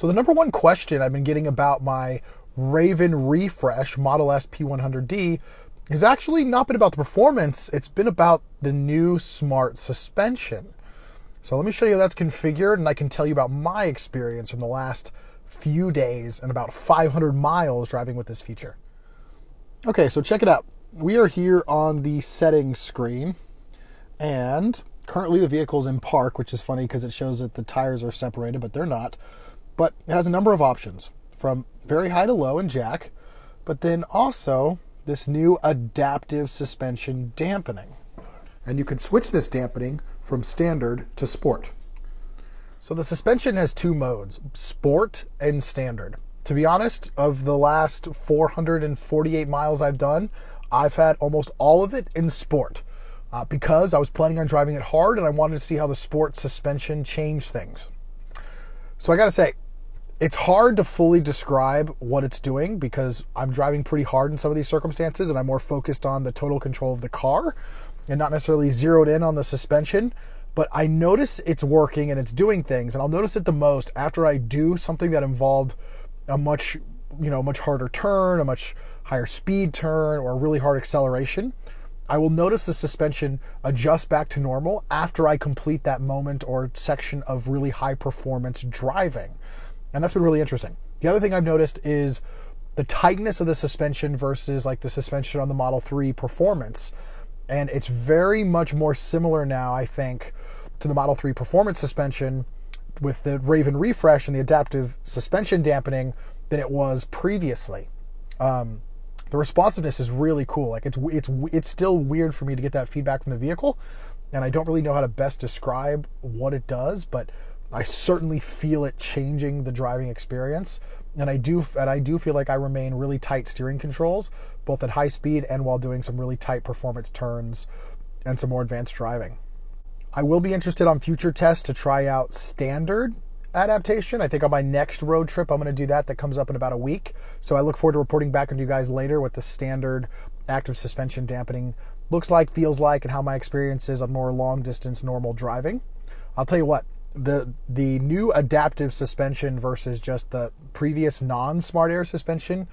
So the number one question I've been getting about my Raven Refresh Model S P100D has actually not been about the performance, it's been about the new smart suspension. So let me show you how that's configured, and I can tell you about my experience from the last few days and about 500 miles driving with this feature. Okay, so check it out. We are here on the settings screen, and currently the vehicle's in park, which is funny because it shows that the tires are separated, but they're not. But it has a number of options, from very high to low in jack, but then also this new adaptive suspension dampening. And you can switch this dampening from standard to sport. So the suspension has two modes, sport and standard. To be honest, of the last 448 miles I've done, I've had almost all of it in sport because I was planning on driving it hard and I wanted to see how the sport suspension changed things. So I gotta say, it's hard to fully describe what it's doing because I'm driving pretty hard in some of these circumstances and I'm more focused on the total control of the car and not necessarily zeroed in on the suspension. But I notice it's working and it's doing things, and I'll notice it the most after I do something that involved a much harder turn, a much higher speed turn, or a really hard acceleration. I will notice the suspension adjust back to normal after I complete that moment or section of really high performance driving. And that's been really interesting. The other thing I've noticed is the tightness of the suspension versus like the suspension on the Model 3 Performance. And it's very much more similar now, I think, to the Model 3 Performance suspension with the Raven Refresh and the adaptive suspension dampening than it was previously. The responsiveness is really cool. Like it's still weird for me to get that feedback from the vehicle, and I don't really know how to best describe what it does, but I certainly feel it changing the driving experience. And I do feel like I remain really tight steering controls, both at high speed and while doing some really tight performance turns and some more advanced driving. I will be interested on future tests to try out standard adaptation. I think on my next road trip, I'm going to do that. That comes up in about a week. So I look forward to reporting back on you guys later what the standard active suspension dampening looks like, feels like, and how my experience is on more long distance normal driving. I'll tell you what, the new adaptive suspension versus just the previous non-smart air suspension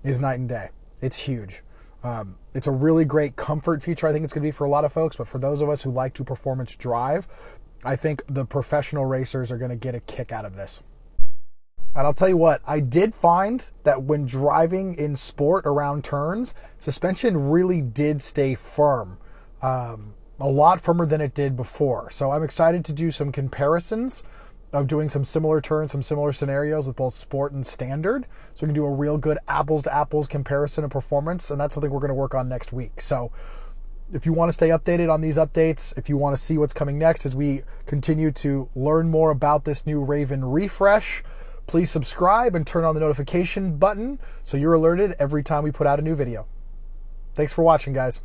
is night and day. It's huge. It's a really great comfort feature. I think it's going to be for a lot of folks, but for those of us who like to performance drive, I think the professional racers are going to get a kick out of this. And I'll tell you what, I did find that when driving in sport around turns, suspension really did stay firm. A lot firmer than it did before. So I'm excited to do some comparisons of doing some similar turns, some similar scenarios with both sport and standard. So we can do a real good apples to apples comparison of performance. And that's something we're going to work on next week. So if you want to stay updated on these updates, if you want to see what's coming next as we continue to learn more about this new Raven Refresh, please subscribe and turn on the notification button so you're alerted every time we put out a new video. Thanks for watching, guys.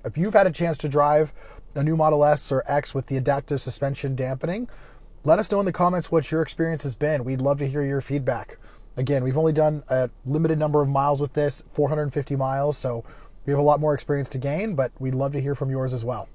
If you've had a chance to drive a new Model S or X with the adaptive suspension dampening, let us know in the comments what your experience has been. We'd love to hear your feedback. Again, we've only done a limited number of miles with this, 450 miles, so we have a lot more experience to gain, but we'd love to hear from yours as well.